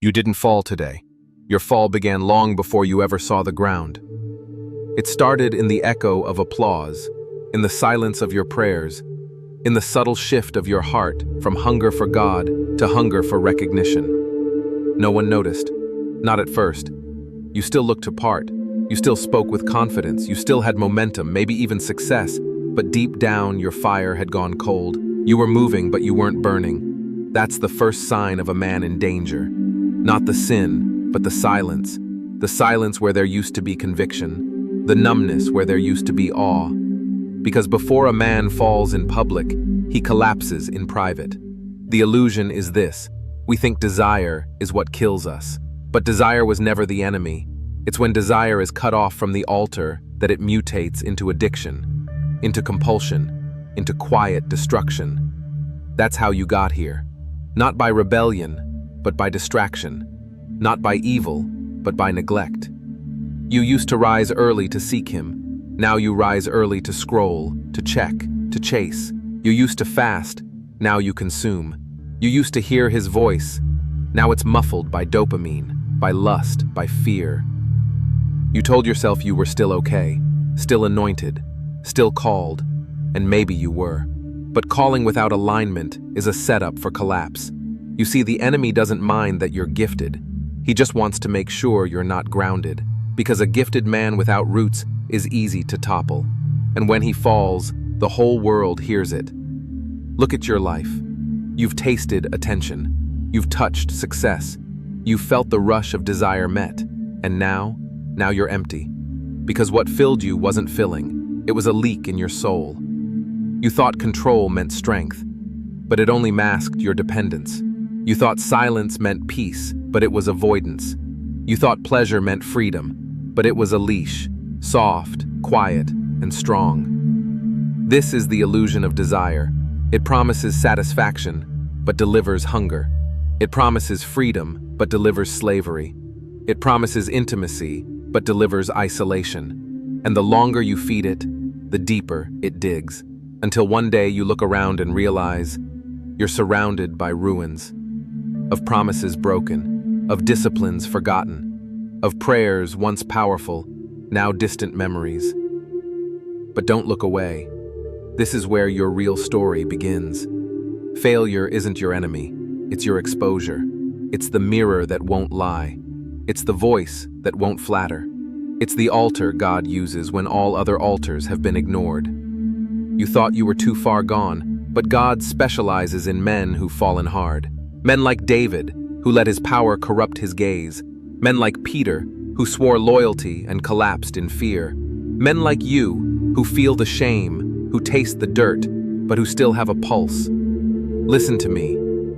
You didn't fall today. Your fall began long before you ever saw the ground. It started in the echo of applause, in the silence of your prayers, in the subtle shift of your heart from hunger for God to hunger for recognition. No one noticed. Not at first. You still looked apart. You still spoke with confidence. You still had momentum, maybe even success. But deep down, your fire had gone cold. You were moving, but you weren't burning. That's the first sign of a man in danger. Not the sin, but the silence. The silence where there used to be conviction. The numbness where there used to be awe. Because before a man falls in public, he collapses in private. The illusion is this: we think desire is what kills us. But desire was never the enemy. It's when desire is cut off from the altar that it mutates into addiction, into compulsion, into quiet destruction. That's how you got here. Not by rebellion, but by distraction. Not by evil, but by neglect. You used to rise early to seek him. Now you rise early to scroll, to check, to chase. You used to fast. Now you consume. You used to hear his voice. Now it's muffled by dopamine, by lust, by fear. You told yourself you were still okay, still anointed, still called, and maybe you were. But calling without alignment is a setup for collapse. You see, the enemy doesn't mind that you're gifted. He just wants to make sure you're not grounded, because a gifted man without roots is easy to topple. And when he falls, the whole world hears it. Look at your life. You've tasted attention. You've touched success. You've felt the rush of desire met. And now you're empty. Because what filled you wasn't filling. It was a leak in your soul. You thought control meant strength, but it only masked your dependence. You thought silence meant peace, but it was avoidance. You thought pleasure meant freedom, but it was a leash, soft, quiet, and strong. This is the illusion of desire. It promises satisfaction, but delivers hunger. It promises freedom, but delivers slavery. It promises intimacy, but delivers isolation. And the longer you feed it, the deeper it digs. Until one day you look around and realize you're surrounded by ruins. Of promises broken, of disciplines forgotten, of prayers once powerful, now distant memories. But don't look away. This is where your real story begins. Failure isn't your enemy, it's your exposure. It's the mirror that won't lie. It's the voice that won't flatter. It's the altar God uses when all other altars have been ignored. You thought you were too far gone, but God specializes in men who've fallen hard. Men like David, who let his power corrupt his gaze. Men like Peter, who swore loyalty and collapsed in fear. Men like you, who feel the shame, who taste the dirt, but who still have a pulse. Listen to me.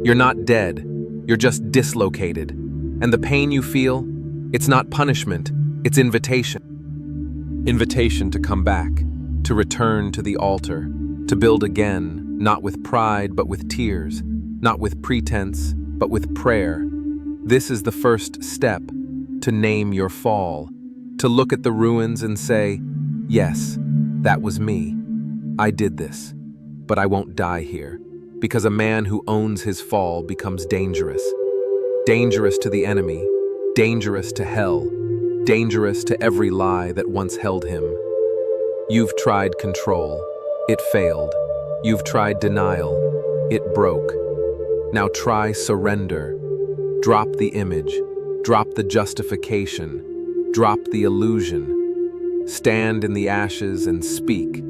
You're not dead. You're just dislocated. And the pain you feel, it's not punishment, it's invitation. Invitation to come back, to return to the altar, to build again, not with pride, but with tears. Not with pretense, but with prayer. This is the first step, to name your fall, to look at the ruins and say, yes, that was me. I did this, but I won't die here, because a man who owns his fall becomes dangerous. Dangerous to the enemy, dangerous to hell, dangerous to every lie that once held him. You've tried control. It failed. You've tried denial. It broke. Now try surrender. Drop the image. Drop the justification. Drop the illusion. Stand in the ashes and speak.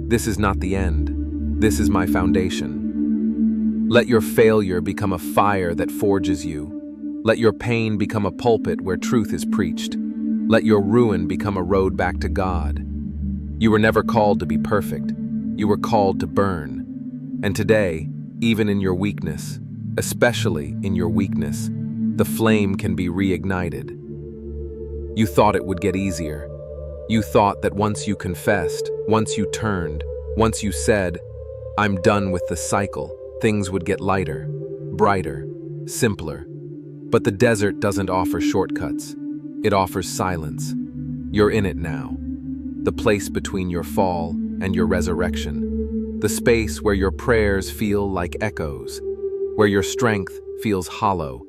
This is not the end. This is my foundation. Let your failure become a fire that forges you. Let your pain become a pulpit where truth is preached. Let your ruin become a road back to God. You were never called to be perfect. You were called to burn. And today, even in your weakness, especially in your weakness, the flame can be reignited. You thought it would get easier. You thought that once you confessed, once you turned, once you said, I'm done with the cycle, things would get lighter, brighter, simpler. But the desert doesn't offer shortcuts. It offers silence. You're in it now. The place between your fall and your resurrection. The space where your prayers feel like echoes, where your strength feels hollow,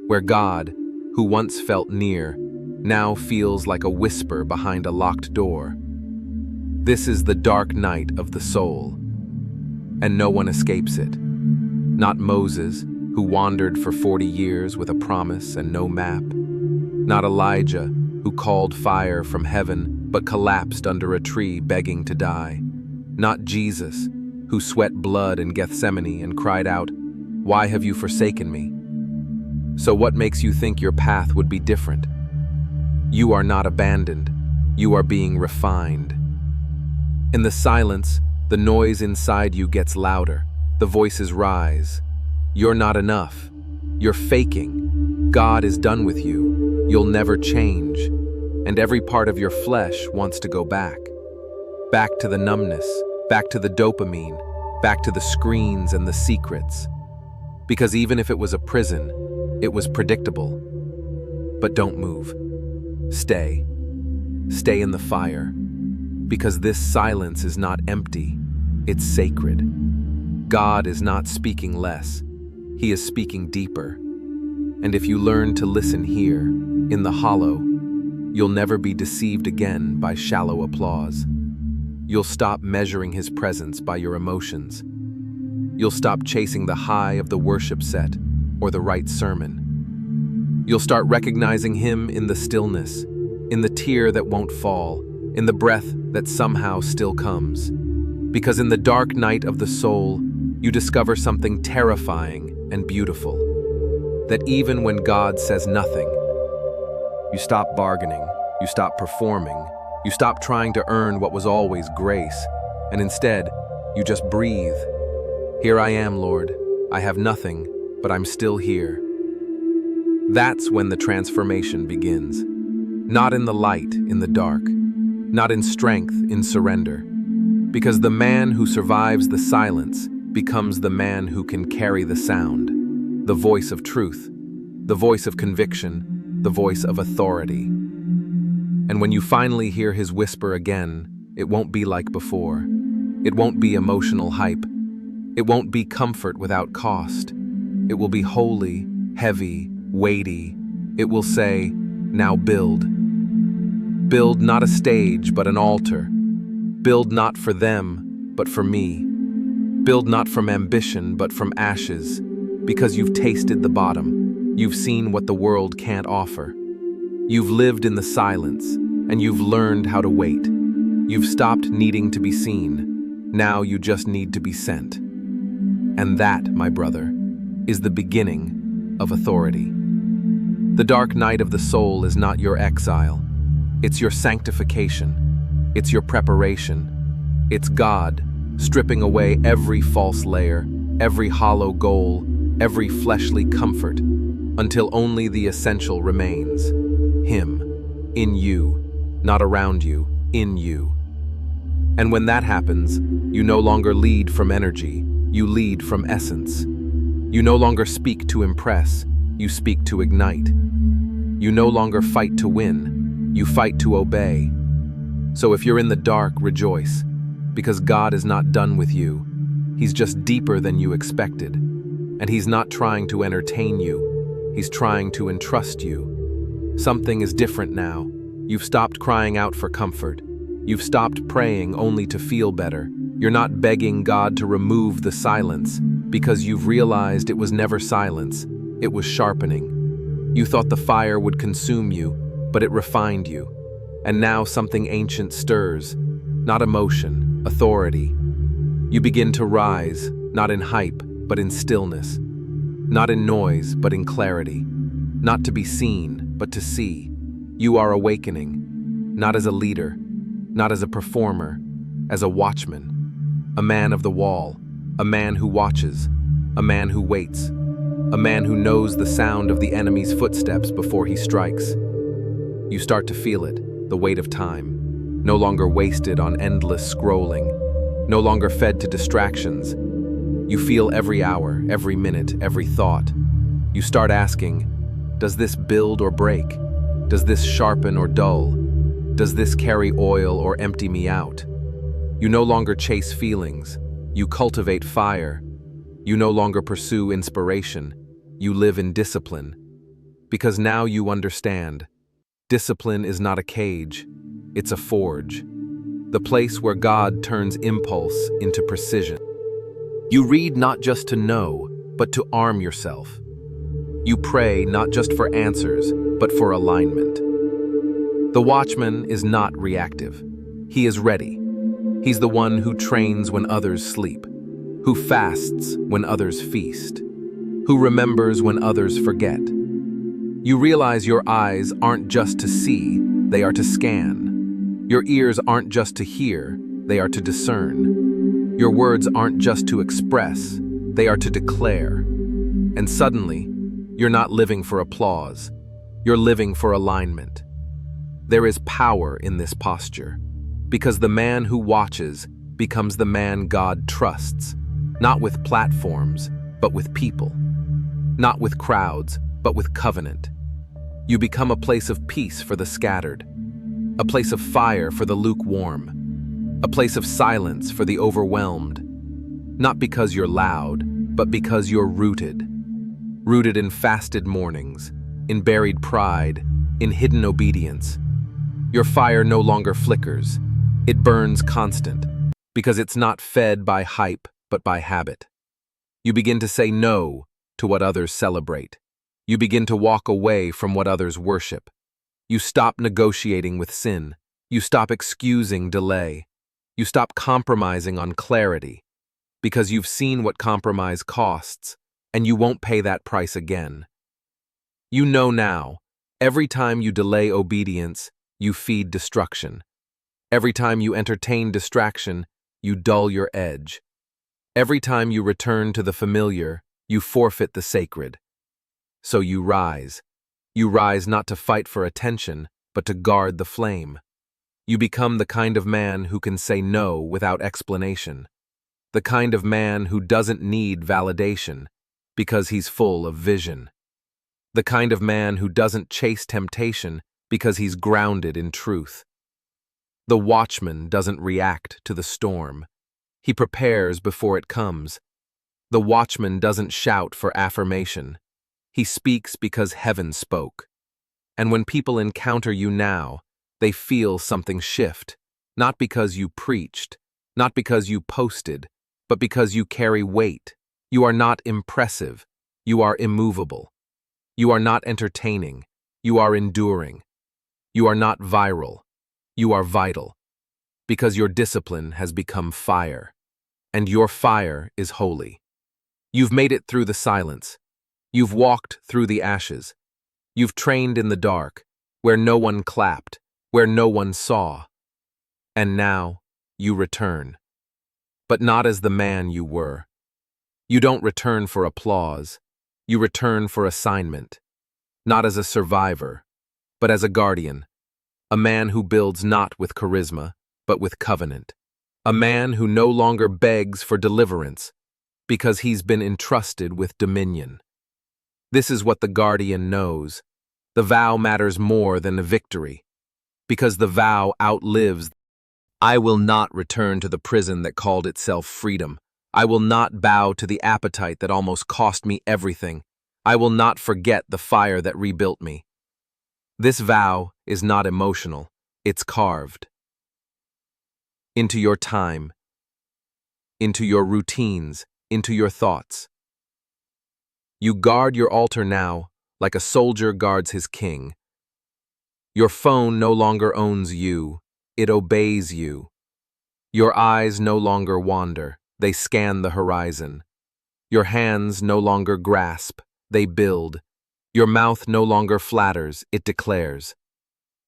where God, who once felt near, now feels like a whisper behind a locked door. This is the dark night of the soul, and no one escapes it. Not Moses, who wandered for 40 years with a promise and no map. Not Elijah, who called fire from heaven but collapsed under a tree begging to die. Not Jesus, who sweat blood in Gethsemane and cried out, "Why have you forsaken me?" So what makes you think your path would be different? You are not abandoned. You are being refined. In the silence, the noise inside you gets louder. The voices rise. You're not enough. You're faking. God is done with you. You'll never change. And every part of your flesh wants to go back. Back to the numbness, back to the dopamine, back to the screens and the secrets. Because even if it was a prison, it was predictable. But don't move. Stay. Stay in the fire. Because this silence is not empty, it's sacred. God is not speaking less. He is speaking deeper. And if you learn to listen here, in the hollow, you'll never be deceived again by shallow applause. You'll stop measuring his presence by your emotions. You'll stop chasing the high of the worship set or the right sermon. You'll start recognizing him in the stillness, in the tear that won't fall, in the breath that somehow still comes. Because in the dark night of the soul, you discover something terrifying and beautiful. That even when God says nothing, you stop bargaining, you stop performing, you stop trying to earn what was always grace, and instead, you just breathe. Here I am, Lord. I have nothing, but I'm still here. That's when the transformation begins. Not in the light, in the dark. Not in strength, in surrender. Because the man who survives the silence becomes the man who can carry the sound, the voice of truth, the voice of conviction, the voice of authority. And when you finally hear his whisper again, it won't be like before. It won't be emotional hype. It won't be comfort without cost. It will be holy, heavy, weighty. It will say, "Now build." Build not a stage, but an altar. Build not for them, but for me. Build not from ambition, but from ashes, because you've tasted the bottom. You've seen what the world can't offer. You've lived in the silence, and you've learned how to wait. You've stopped needing to be seen. Now you just need to be sent. And that, my brother, is the beginning of authority. The dark night of the soul is not your exile. It's your sanctification. It's your preparation. It's God stripping away every false layer, every hollow goal, every fleshly comfort, until only the essential remains. Him, in you, not around you, in you. And when that happens, you no longer lead from energy, you lead from essence. You no longer speak to impress, you speak to ignite. You no longer fight to win, you fight to obey. So if you're in the dark, rejoice, because God is not done with you. He's just deeper than you expected. And he's not trying to entertain you, he's trying to entrust you. Something is different now. You've stopped crying out for comfort. You've stopped praying only to feel better. You're not begging God to remove the silence, because you've realized it was never silence, it was sharpening. You thought the fire would consume you, but it refined you. And now something ancient stirs, not emotion, authority. You begin to rise, not in hype, but in stillness. Not in noise, but in clarity. Not to be seen, but to see. You are awakening, not as a leader, not as a performer, as a watchman. A man of the wall, a man who watches, a man who waits, a man who knows the sound of the enemy's footsteps before he strikes. You start to feel it, the weight of time, no longer wasted on endless scrolling, no longer fed to distractions. You feel every hour, every minute, every thought. You start asking, does this build or break? Does this sharpen or dull? Does this carry oil or empty me out? You no longer chase feelings. You cultivate fire. You no longer pursue inspiration. You live in discipline. Because now you understand. Discipline is not a cage, it's a forge. The place where God turns impulse into precision. You read not just to know, but to arm yourself. You pray not just for answers, but for alignment. The watchman is not reactive. He is ready. He's the one who trains when others sleep, who fasts when others feast, who remembers when others forget. You realize your eyes aren't just to see, they are to scan. Your ears aren't just to hear, they are to discern. Your words aren't just to express, they are to declare. And suddenly, you're not living for applause, you're living for alignment. There is power in this posture, because the man who watches becomes the man God trusts, not with platforms, but with people, not with crowds, but with covenant. You become a place of peace for the scattered, a place of fire for the lukewarm, a place of silence for the overwhelmed, not because you're loud, but because you're rooted in fasted mornings, in buried pride, in hidden obedience. Your fire no longer flickers, it burns constant, because it's not fed by hype, but by habit. You begin to say no to what others celebrate. You begin to walk away from what others worship. You stop negotiating with sin. You stop excusing delay. You stop compromising on clarity, because you've seen what compromise costs, and you won't pay that price again. You know now, every time you delay obedience, you feed destruction. Every time you entertain distraction, you dull your edge. Every time you return to the familiar, you forfeit the sacred. So you rise. You rise not to fight for attention, but to guard the flame. You become the kind of man who can say no without explanation. The kind of man who doesn't need validation, because he's full of vision. The kind of man who doesn't chase temptation because he's grounded in truth. The watchman doesn't react to the storm. He prepares before it comes. The watchman doesn't shout for affirmation. He speaks because heaven spoke. And when people encounter you now, they feel something shift, not because you preached, not because you posted, but because you carry weight. You are not impressive. You are immovable. You are not entertaining. You are enduring. You are not viral. You are vital. Because your discipline has become fire. And your fire is holy. You've made it through the silence. You've walked through the ashes. You've trained in the dark, where no one clapped, where no one saw. And now, you return. But not as the man you were. You don't return for applause. You return for assignment. Not as a survivor, but as a guardian. A man who builds not with charisma, but with covenant. A man who no longer begs for deliverance, because he's been entrusted with dominion. This is what the guardian knows. The vow matters more than the victory, because the vow outlives. I will not return to the prison that called itself freedom. I will not bow to the appetite that almost cost me everything. I will not forget the fire that rebuilt me. This vow is not emotional, it's carved. Into your time, into your routines, into your thoughts. You guard your altar now like a soldier guards his king. Your phone no longer owns you, it obeys you. Your eyes no longer wander, they scan the horizon. Your hands no longer grasp, they build. Your mouth no longer flatters, it declares.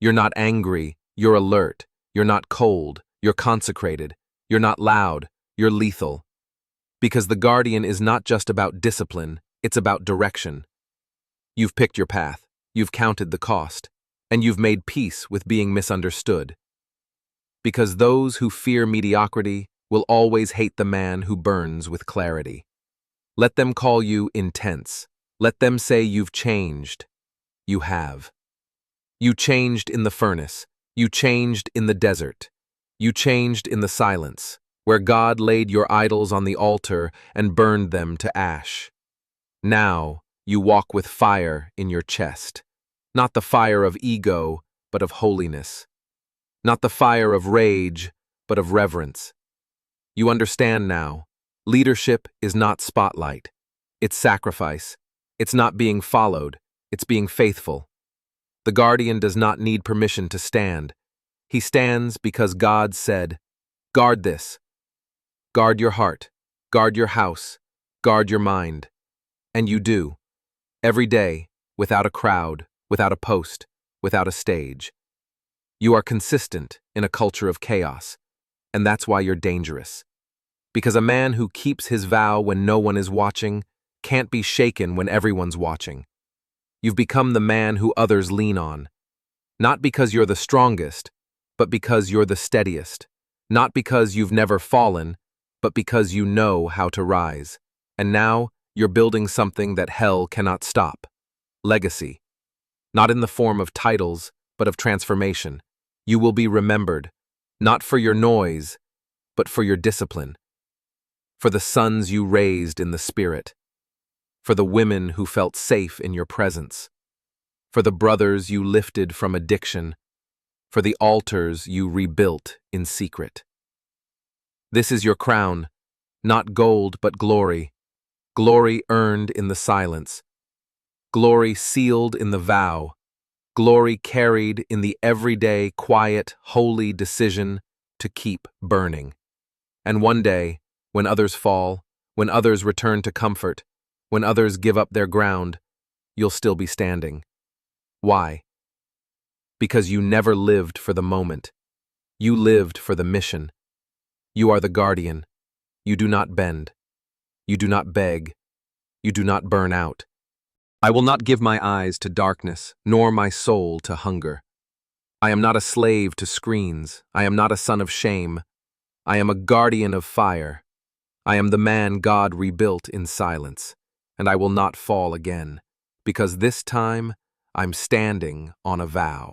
You're not angry, you're alert. You're not cold, you're consecrated. You're not loud, you're lethal. Because the guardian is not just about discipline, it's about direction. You've picked your path, you've counted the cost, and you've made peace with being misunderstood. Because those who fear mediocrity will always hate the man who burns with clarity. Let them call you intense. Let them say you've changed. You have. You changed in the furnace. You changed in the desert. You changed in the silence, where God laid your idols on the altar and burned them to ash. Now, You walk with fire in your chest. Not the fire of ego, but of holiness. Not the fire of rage, but of reverence. You understand now. Leadership is not spotlight. It's sacrifice. It's not being followed. It's being faithful. The guardian does not need permission to stand. He stands because God said, "Guard this. Guard your heart. Guard your house. Guard your mind." And you do. Every day, without a crowd, without a post, without a stage. You are consistent in a culture of chaos, and that's why you're dangerous. Because a man who keeps his vow when no one is watching can't be shaken when everyone's watching. You've become the man who others lean on. Not because you're the strongest, but because you're the steadiest. Not because you've never fallen, but because you know how to rise. And now, you're building something that hell cannot stop. Legacy. Not in the form of titles, but of transformation. You will be remembered, not for your noise, but for your discipline. For the sons you raised in the spirit. For the women who felt safe in your presence. For the brothers you lifted from addiction. For the altars you rebuilt in secret. This is your crown, not gold but glory. Glory earned in the silence. Glory sealed in the vow. Glory carried in the everyday, quiet, holy decision to keep burning. And one day, when others fall, when others return to comfort, when others give up their ground, you'll still be standing. Why? Because you never lived for the moment. You lived for the mission. You are the guardian. You do not bend. You do not beg. You do not burn out. I will not give my eyes to darkness, nor my soul to hunger. I am not a slave to screens. I am not a son of shame. I am a guardian of fire. I am the man God rebuilt in silence, and I will not fall again, because this time I'm standing on a vow.